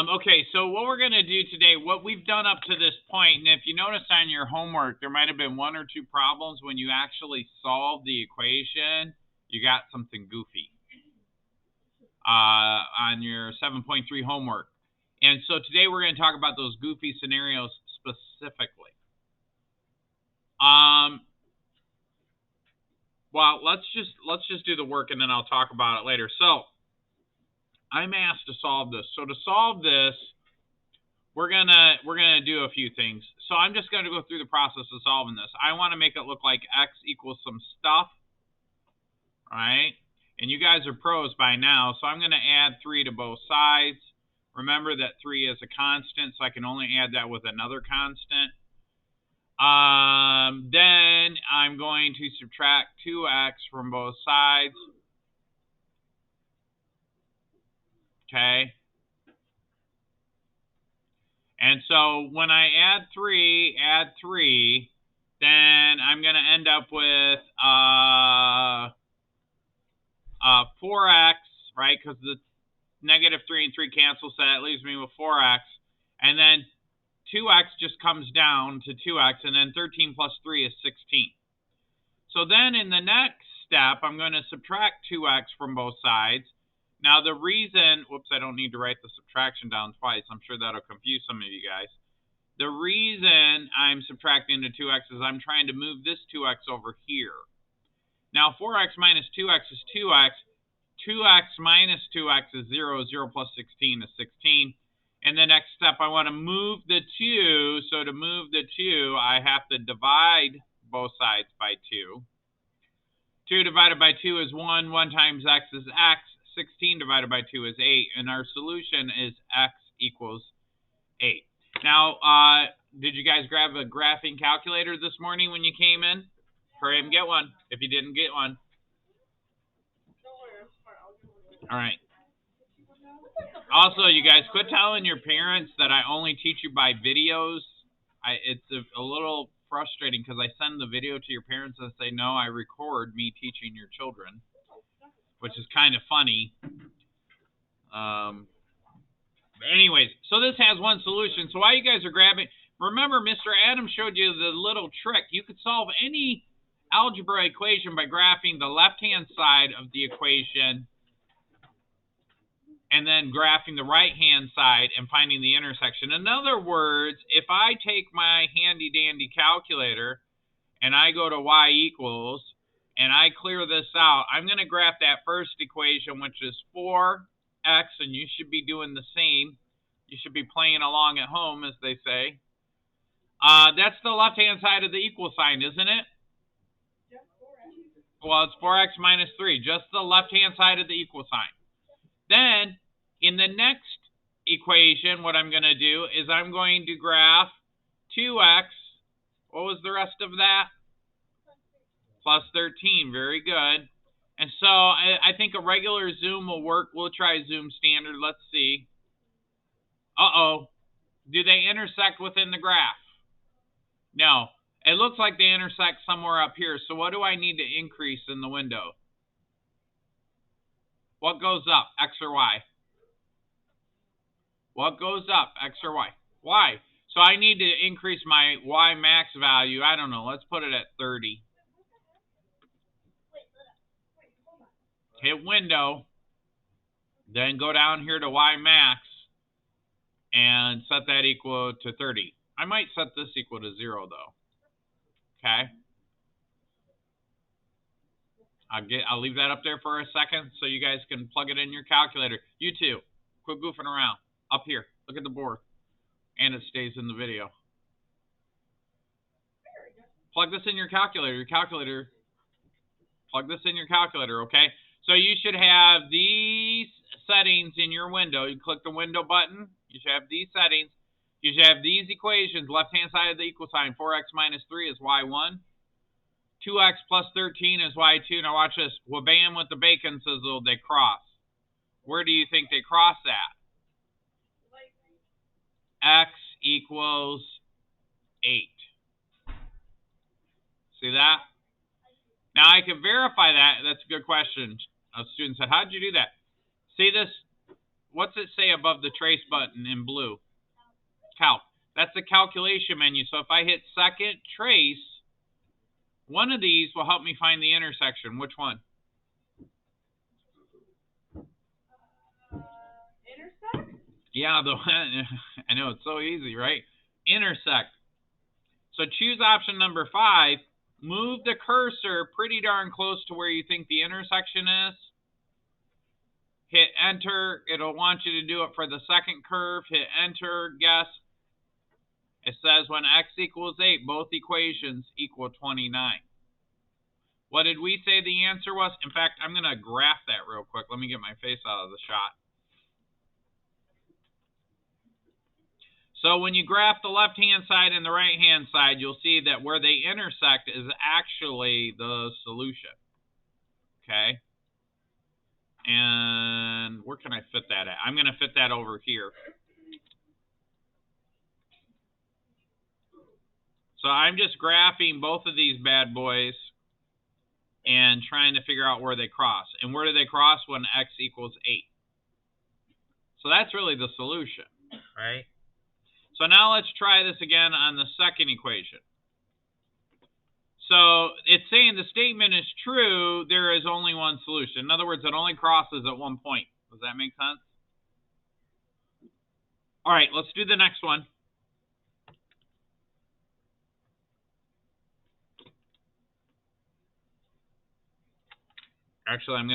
Okay, so what we're going to do today, what we've done up to this point, and if you notice on your homework, there might have been one or two problems when you actually solved the equation, you got something goofy on your 7.3 homework. And so today we're going to talk about those goofy scenarios specifically. Well, let's just do the work and then I'll talk about it later. So I'm asked to solve this. So to solve this, we're gonna do a few things. So I'm just gonna go through the process of solving this. I want to make it look like x equals some stuff, right? And you guys are pros by now, so I'm gonna add 3 to both sides. Remember that 3 is a constant, so I can only add that with another constant. Then I'm going to subtract 2x from both sides. Okay. And so when I add 3, then I'm going to end up with 4x, right? Because the negative 3 and 3 cancel, so that leaves me with 4x. And then 2x just comes down to 2x, and then 13 plus 3 is 16. So then in the next step, I'm going to subtract 2x from both sides. Now the reason, whoops, I don't need to write the subtraction down twice. I'm sure that'll confuse some of you guys. The reason I'm subtracting the 2x is I'm trying to move this 2x over here. Now 4x minus 2x is 2x. 2x minus 2x is 0. 0 plus 16 is 16. And the next step, I want to move the 2. So to move the 2, I have to divide both sides by 2. 2 divided by 2 is 1. 1 times x is x. 16 divided by 2 is 8. And our solution is x equals 8. Now, did you guys grab a graphing calculator this morning when you came in? Hurry up and get one if you didn't get one. All right. Also, you guys, quit telling your parents that I only teach you by videos. It's a little frustrating because I send the video to your parents and say, no, I record me teaching your children, which is kind of funny. Anyways, so this has one solution. So while you guys are grabbing, remember Mr. Adams showed you the little trick. You could solve any algebra equation by graphing the left-hand side of the equation and then graphing the right-hand side and finding the intersection. In other words, if I take my handy-dandy calculator and I go to y equals and I clear this out, I'm going to graph that first equation, which is 4x, and you should be doing the same. You should be playing along at home, as they say. That's the left-hand side of the equal sign, isn't it? Well, it's 4x minus 3, just the left-hand side of the equal sign. Then, in the next equation, what I'm going to do is I'm going to graph 2x. What was the rest of that? Plus 13. Very good. And so I think a regular zoom will work. We'll try zoom standard. Let's see. Uh-oh. Do they intersect within the graph? No. It looks like they intersect somewhere up here. So what do I need to increase in the window? What goes up, x or y? What goes up, x or y? Y. So I need to increase my y max value. I don't know. Let's put it at 30. Hit window. Then go down here to y max and set that equal to 30. I might set this equal to 0 though. Okay. I'll leave that up there for a second so you guys can plug it in your calculator. You too. Quit goofing around. Up here. Look at the board. And it stays in the video. Plug this in your calculator. Plug this in your calculator, okay? So you should have these settings in your window. You click the window button. You should have these settings. You should have these equations. Left-hand side of the equal sign. 4x minus 3 is y1. 2x plus 13 is y2. Now watch this. Wha-bam with the bacon sizzle, they cross. Where do you think they cross at? X equals 8. See that? Now I can verify that. That's a good question. A student said, how did you do that? See this? what's it say above the trace button in blue? Calc. That's the calculation menu. So if I hit second trace, one of these will help me find the intersection. Which one? Intersect? Yeah, I know, it's so easy, right? Intersect. So choose option number 5. Move the cursor pretty darn close to where you think the intersection is. Hit enter. It'll want you to do it for the second curve. Hit enter. Guess. It says when x equals 8, both equations equal 29. What did we say the answer was? In fact, I'm going to graph that real quick. Let me get my face out of the shot. So when you graph the left-hand side and the right-hand side, you'll see that where they intersect is actually the solution. Okay? And where can I fit that at? I'm going to fit that over here. So I'm just graphing both of these bad boys and trying to figure out where they cross. And where do they cross? When x equals 8. So that's really the solution, right? So now let's try this again on the second equation. So it's saying the statement is true, there is only one solution. In other words, it only crosses at one point. Does that make sense? All right, let's do the next one. Actually, I'm going